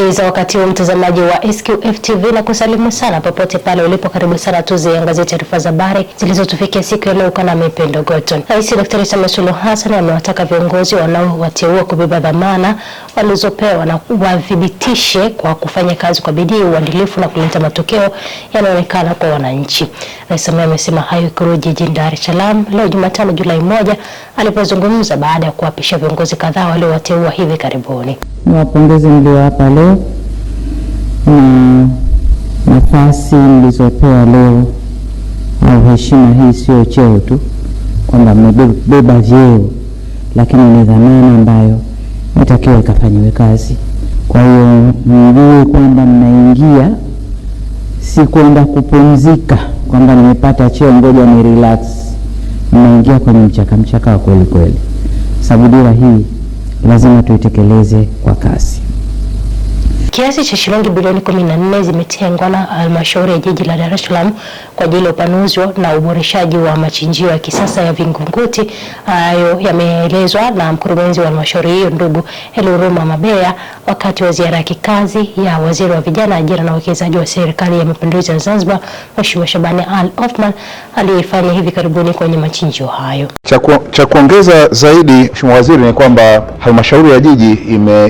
Habari za wakati wa mtazamaji wa SQF TV na kusalimu sana popote pale ulipo. Karibu sana tuziangazie taarifa za habari zilizotufikia siku ya leo. Kana Mipendo Goton. Rais Daktari Samia Suluhu Hassan amewataka viongozi wanaowateua kubeba dhamana walizopewa na wadhibitishe kwa kufanya kazi kwa bidii, uadilifu na kuleta matokeo yanayoonekana kwa wananchi. Rais Samia amesema hayo Ikulu jijini Dar es Salaam leo Jumatano Julai 1 alipozungumza baada ya kuapisha viongozi kadhaa waliowateua hivi karibuni. Niwapongeze mliowapa leo na nafasi mlizopewa leo, au heshima hii sio cheo tu kwamba mmebeba vyeo, lakini ni dhamana ambayo inatakiwa ikafanywe kazi. Kwa hiyo mjue kwamba mnaingia si kwenda kupumzika kwamba nimepata cheo ngoja ni relax. Mnaingia kwenye mchaka wa kweli kweli. Sababu dira hii lazima tuitekeleze kwa kasi. Kiasi cha shilingi bilioni 14 zimetengwa na halmashauri ya jiji la Dar es Salaam kwa ajili ya upanuzi na uboreshaji wa machinjio ya kisasa ya Vingunguti. Hayo yameelezwa na mkurugenzi wa halmashauri hiyo ndugu Eluruma Mabeya wakati wa ziara ya kikazi ya waziri wa vijana, ajira na uwekezaji wa serikali ya mapinduzi ya Zanzibar, Mheshimiwa Shabani Ali Othman, aliyefanya hivi karibuni kwenye machinjio hayo. Cha kuongeza zaidi, Mheshimiwa Waziri, ni kwamba halmashauri ya jiji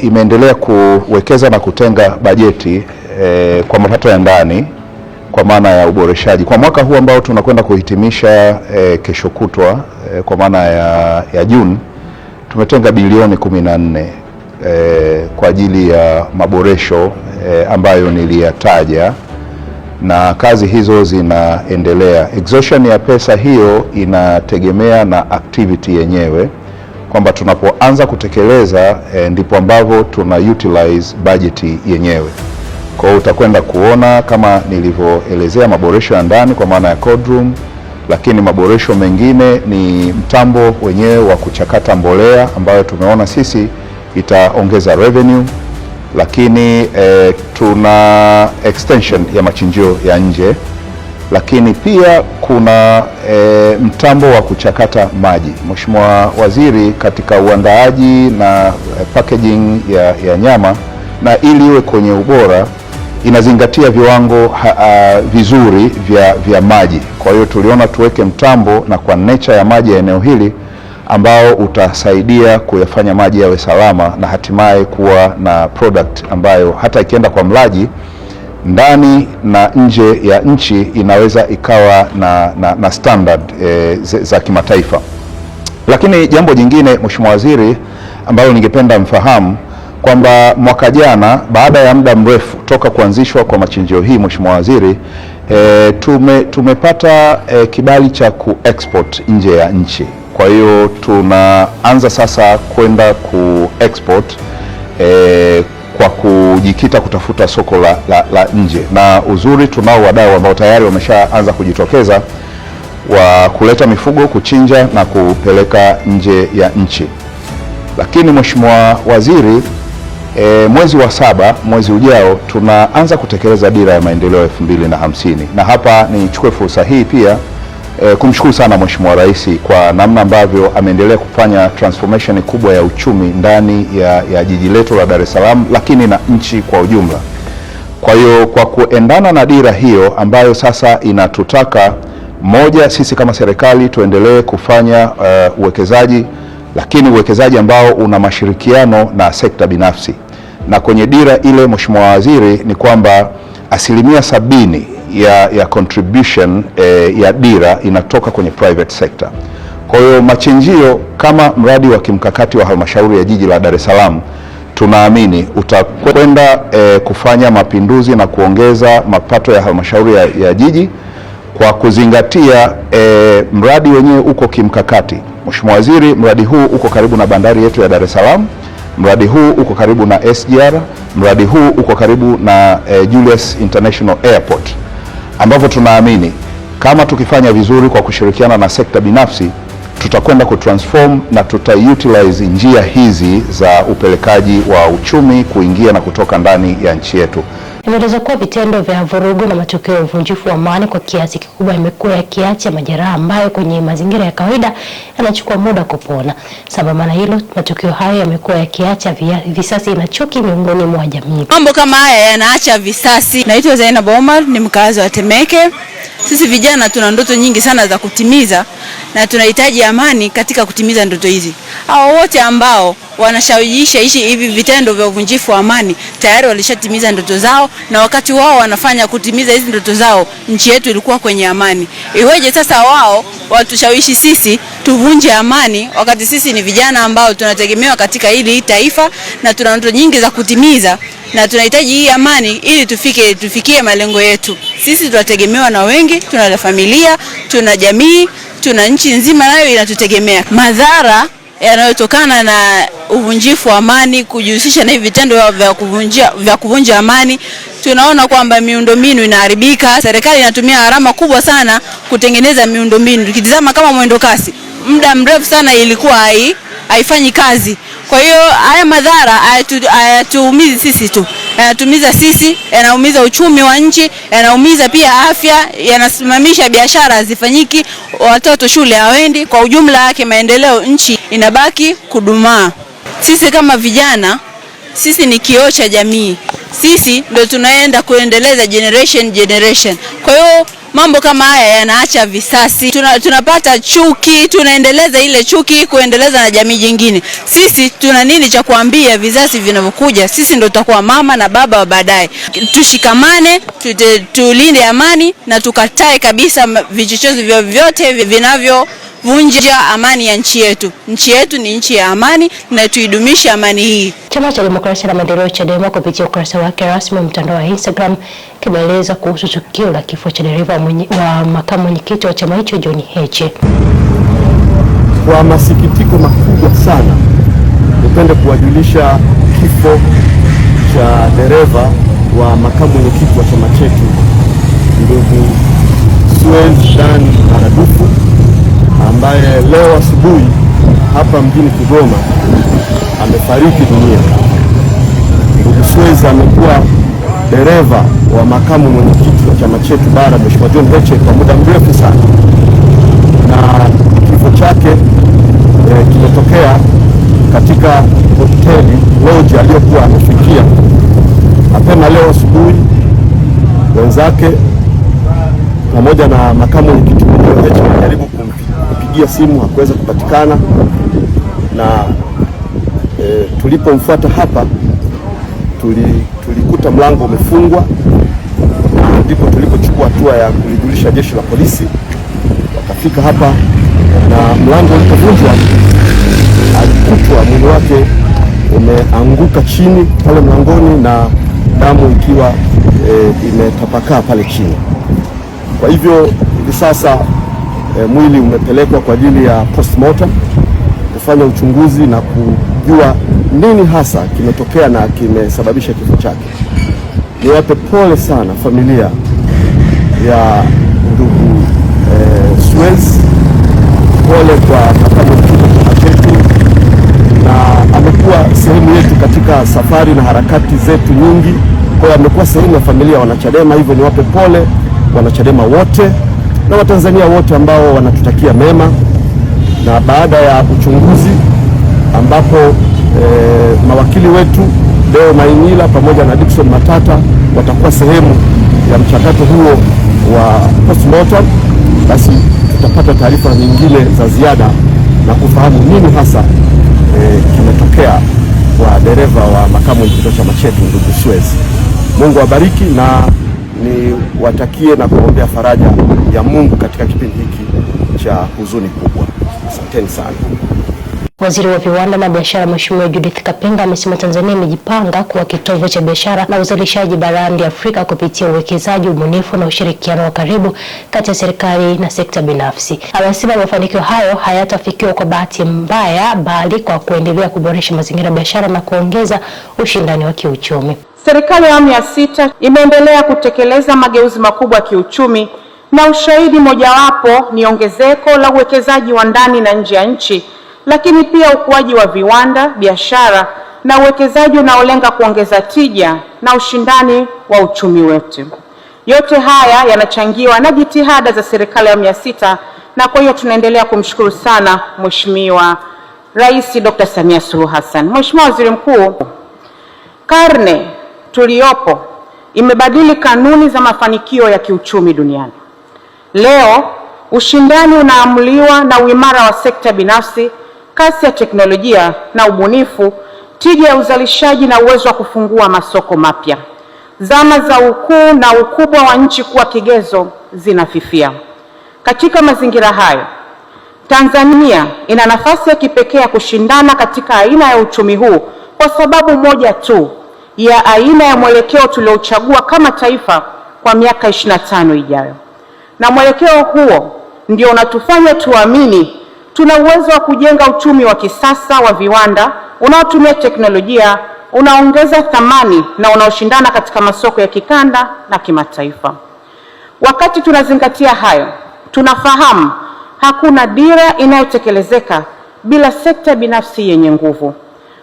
imeendelea kuwekeza na kutenga bajeti kwa mapato ya ndani kwa maana ya uboreshaji. Kwa mwaka huu ambao tunakwenda kuhitimisha kesho kutwa kwa maana ya Juni, tumetenga bilioni 14 kwa ajili ya maboresho ambayo niliyataja, na kazi hizo zinaendelea. Exhaustion ya pesa hiyo inategemea na activity yenyewe, kwamba tunapoanza kutekeleza ndipo ambavyo tuna utilize budget yenyewe. Kwa hiyo utakwenda kuona kama nilivyoelezea maboresho ya ndani kwa maana ya cold room, lakini maboresho mengine ni mtambo wenyewe wa kuchakata mbolea ambayo tumeona sisi itaongeza revenue, lakini tuna extension ya machinjio ya nje, lakini pia kuna mtambo wa kuchakata maji. Mheshimiwa Waziri, katika uandaaji na packaging ya nyama, na ili iwe kwenye ubora inazingatia viwango vizuri vya maji. Kwa hiyo tuliona tuweke mtambo na kwa nature ya maji ya eneo hili ambao utasaidia kuyafanya maji yawe salama na hatimaye kuwa na product ambayo hata ikienda kwa mlaji ndani na nje ya nchi inaweza ikawa na standard za kimataifa. Lakini jambo jingine, Mheshimiwa Waziri, ambalo ningependa mfahamu kwamba mwaka jana baada ya muda mrefu toka kuanzishwa kwa machinjio hii, Mheshimiwa Waziri, tumepata kibali cha kuexport nje ya nchi. Kwa hiyo tunaanza sasa kwenda kuexport kwa kujikita kutafuta soko la nje, na uzuri tunao wadau ambao tayari wameshaanza kujitokeza wa kuleta mifugo kuchinja na kupeleka nje ya nchi. Lakini Mheshimiwa Waziri, mwezi wa 7, mwezi ujao, tunaanza kutekeleza dira ya maendeleo 2050, na hapa nichukue fursa hii pia kumshukuru sana Mheshimiwa Rais kwa namna ambavyo ameendelea kufanya transformation kubwa ya uchumi ndani ya jiji letu la Dar es Salaam, lakini na nchi kwa ujumla. Kwa hiyo kwa kuendana na dira hiyo ambayo sasa inatutaka, moja, sisi kama serikali tuendelee kufanya uwekezaji, lakini uwekezaji ambao una mashirikiano na sekta binafsi. Na kwenye dira ile, Mheshimiwa Waziri, ni kwamba 70% ya contribution ya dira inatoka kwenye private sector. Kwa hiyo machinjio kama mradi wa kimkakati wa halmashauri ya jiji la Dar es Salaam, tunaamini utakwenda kufanya mapinduzi na kuongeza mapato ya halmashauri ya jiji kwa kuzingatia mradi wenyewe uko kimkakati. Mheshimiwa Waziri, mradi huu uko karibu na bandari yetu ya Dar es Salaam, mradi huu uko karibu na SGR, mradi huu uko karibu na Julius International Airport, ambapo tunaamini kama tukifanya vizuri kwa kushirikiana na sekta binafsi tutakwenda kutransform na tutaiutilize njia hizi za upelekaji wa uchumi kuingia na kutoka ndani ya nchi yetu. Imeelezwa kuwa vitendo vya vurugu na matukio ya uvunjifu wa amani kwa kiasi kikubwa imekuwa yakiacha majeraha ambayo kwenye mazingira ya kawaida yanachukua muda kupona. Sambamba na hilo, matukio hayo yamekuwa yakiacha visasi na chuki miongoni mwa jamii. Mambo kama haya yanaacha visasi. Naitwa Zainab Omar, ni mkazi wa Temeke. Sisi vijana tuna ndoto nyingi sana za kutimiza na tunahitaji amani katika kutimiza ndoto hizi. Hao wote ambao wanashawijisha hivi vitendo vya uvunjifu wa amani tayari walishatimiza ndoto zao, na wakati wao wanafanya kutimiza hizi ndoto zao, nchi yetu ilikuwa kwenye amani. Iweje sasa wao watushawishi sisi tuvunje amani wakati sisi ni vijana ambao tunategemewa katika hili taifa na tuna ndoto nyingi za kutimiza na tunahitaji hii amani ili tufikie malengo yetu. Sisi tunategemewa na wengi, tuna familia, tuna jamii, tuna nchi nzima nayo inatutegemea. Madhara yanayotokana na uvunjifu wa amani, kujihusisha na hivi vitendo vya kuvunja amani, tunaona kwamba miundombinu inaharibika. Serikali inatumia gharama kubwa sana kutengeneza miundombinu. Tukitazama kama mwendo kasi, muda mrefu sana ilikuwa haifanyi kazi. Kwa hiyo haya madhara hayatuumizi sisi tu, yanatumiza sisi, yanaumiza uchumi wa nchi, yanaumiza pia afya, yanasimamisha biashara hazifanyiki, watoto shule hawaendi. Kwa ujumla yake maendeleo nchi inabaki kudumaa. Sisi kama vijana, sisi ni kioo cha jamii. Sisi ndio tunaenda kuendeleza generation. Kwa hiyo mambo kama haya yanaacha visasi. Tunapata chuki, tunaendeleza ile chuki kuendeleza na jamii nyingine. Sisi tuna nini cha kuambia vizazi vinavyokuja? Sisi ndio tutakuwa mama na baba wa baadaye. Tushikamane, tulinde amani na tukatae kabisa vichochezi vyote vinavyovunja amani ya nchi yetu. Nchi yetu ni nchi ya amani na tuidumishe amani hii. Chama cha Demokrasia na Maendeleo Chadema kupitia ukurasa wake rasmi mtandao wa Instagram kimeeleza kuhusu tukio la kifo cha dereva wa makamu mwenyekiti wa chama hicho John Heche. Kwa masikitiko makubwa sana, nipende kuwajulisha kifo cha dereva wa makamu mwenyekiti wa chama chetu ndugu Suez Dan Maradufu, ambaye leo asubuhi hapa mjini Kigoma amefariki dunia. Ndugu Suez amekuwa dereva wa makamu mwenyekiti wa chama chetu bara Mheshimiwa John Heche kwa muda mrefu sana, na kifo chake kimetokea katika hoteli lodge aliyokuwa amefikia mapema leo asubuhi. Wenzake pamoja na makamu mwenyekiti Heche walijaribu kumpigia simu, hakuweza kupatikana, na tulipomfuata hapa tulikuta mlango umefungwa, na ndipo tulipochukua hatua ya kulijulisha jeshi la polisi. Wakafika hapa na mlango ulipovunjwa, alikutwa mwili wake umeanguka chini pale mlangoni na damu ikiwa imetapakaa pale chini. Kwa hivyo hivi sasa mwili umepelekwa kwa ajili ya postmortem kufanya uchunguzi na kujua nini hasa kimetokea na kimesababisha kifo chake. Niwape pole sana familia ya ndugu Suez, pole kwa makamu mwenyekiti wa chama chetu, na amekuwa sehemu yetu katika safari na harakati zetu nyingi. Kwa hiyo amekuwa sehemu ya familia wanachadema. Hivyo niwape pole wanachadema wote na Watanzania wote ambao wanatutakia mema. Na baada ya uchunguzi ambapo mawakili wetu Deo Mainila pamoja na Dickson Matata watakuwa sehemu ya mchakato huo wa postmortem, basi tutapata taarifa nyingine za ziada na kufahamu nini hasa kimetokea kwa dereva wa makamu mwenyekiti wa chama chetu ndugu Suez. Mungu awabariki na niwatakie na kuombea faraja ya Mungu katika kipindi hiki cha huzuni kubwa. Asanteni sana. Waziri wa Viwanda na Biashara Mheshimiwa Judith Kapinga amesema Tanzania imejipanga kuwa kitovu cha biashara na uzalishaji barani Afrika kupitia uwekezaji, ubunifu na ushirikiano wa karibu kati ya serikali na sekta binafsi. Amesema mafanikio hayo hayatafikiwa kwa bahati mbaya, bali kwa kuendelea kuboresha mazingira ya biashara na kuongeza ushindani wa kiuchumi. Serikali ya awamu ya 6 imeendelea kutekeleza mageuzi makubwa ya kiuchumi, na ushahidi mojawapo ni ongezeko la uwekezaji wa ndani na nje ya nchi, lakini pia ukuaji wa viwanda, biashara na uwekezaji unaolenga kuongeza tija na ushindani wa uchumi wetu. Yote haya yanachangiwa na jitihada za serikali ya awamu ya 6, na kwa hiyo tunaendelea kumshukuru sana Mheshimiwa Rais Dr. Samia Suluhu Hassan. Mheshimiwa Waziri Mkuu, karne tuliyopo imebadili kanuni za mafanikio ya kiuchumi duniani. Leo ushindani unaamuliwa na uimara wa sekta binafsi, kasi ya teknolojia na ubunifu, tija ya uzalishaji na uwezo wa kufungua masoko mapya. Zama za ukuu na ukubwa wa nchi kuwa kigezo zinafifia. Katika mazingira hayo, Tanzania ina nafasi ya kipekee ya kushindana katika aina ya uchumi huu kwa sababu moja tu ya aina ya mwelekeo tuliochagua kama taifa kwa miaka 25 ijayo. Na mwelekeo huo ndio unatufanya tuamini tuna uwezo wa kujenga uchumi wa kisasa wa viwanda unaotumia teknolojia, unaongeza thamani na unaoshindana katika masoko ya kikanda na kimataifa. Wakati tunazingatia hayo, tunafahamu hakuna dira inayotekelezeka bila sekta binafsi yenye nguvu.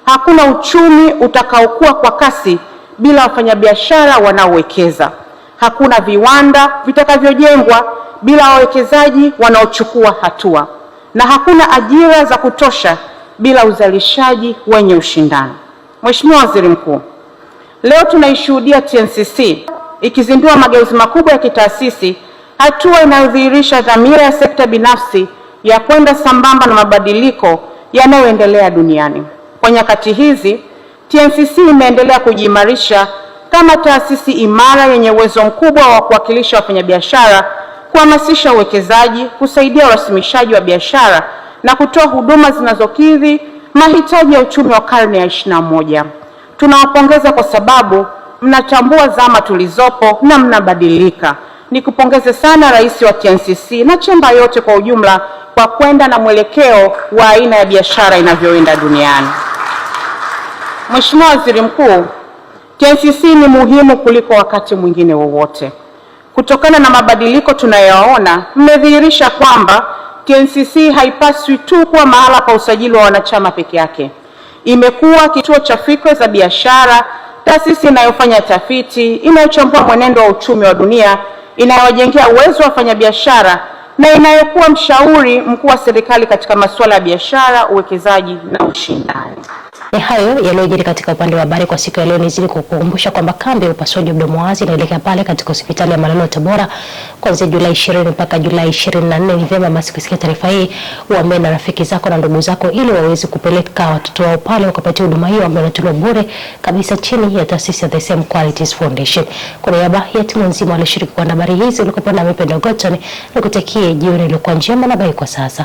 Hakuna uchumi utakaokuwa kwa kasi bila wafanyabiashara wanaowekeza. Hakuna viwanda vitakavyojengwa bila wawekezaji wanaochukua hatua. Na hakuna ajira za kutosha bila uzalishaji wenye ushindani. Mheshimiwa Waziri Mkuu, leo tunaishuhudia TNCC ikizindua mageuzi makubwa ya kitaasisi, hatua inayodhihirisha dhamira ya sekta binafsi ya kwenda sambamba na mabadiliko yanayoendelea duniani. Kwa nyakati hizi, TNCC imeendelea kujiimarisha kama taasisi imara yenye uwezo mkubwa wa kuwakilisha wafanyabiashara, kuhamasisha uwekezaji, kusaidia urasimishaji wa biashara na kutoa huduma zinazokidhi mahitaji ya uchumi wa karne ya 21. Tunawapongeza kwa sababu mnatambua zama tulizopo na mnabadilika. Nikupongeze sana Rais wa TNCC na chemba yote kwa ujumla kwa kwenda na mwelekeo wa aina ya biashara inavyoenda duniani. Mheshimiwa Waziri Mkuu, TNCC ni muhimu kuliko wakati mwingine wowote. Kutokana na mabadiliko tunayoona, mmedhihirisha kwamba TNCC haipaswi tu kuwa mahala pa usajili wa wanachama peke yake. Imekuwa kituo cha fikra za biashara, taasisi inayofanya tafiti, inayochambua mwenendo wa uchumi wa dunia, inayowajengea uwezo wa wafanyabiashara na inayokuwa mshauri mkuu wa serikali katika masuala ya biashara, uwekezaji na ushindani. Ni hayo yaliyojiri katika upande wa habari kwa siku ya leo. Nizidi kukukumbusha kwamba kambi ya upasuaji mdomo wazi inaelekea pale katika hospitali ya Malolo Tabora kuanzia Julai 20 mpaka Julai 24. Ni vyema basi kusikia taarifa hii, uambie na rafiki zako na ndugu zako ili waweze kupeleka watoto wao pale wakapatia huduma hiyo ambayo inatolewa bure kabisa chini ya taasisi ya The Same Qualities Foundation. Kwa niaba ya timu nzima walioshiriki kwa habari hizi, ulikuwa na Mipendo Gotoni, nikutakie jioni iliyokuwa njema na bye kwa sasa.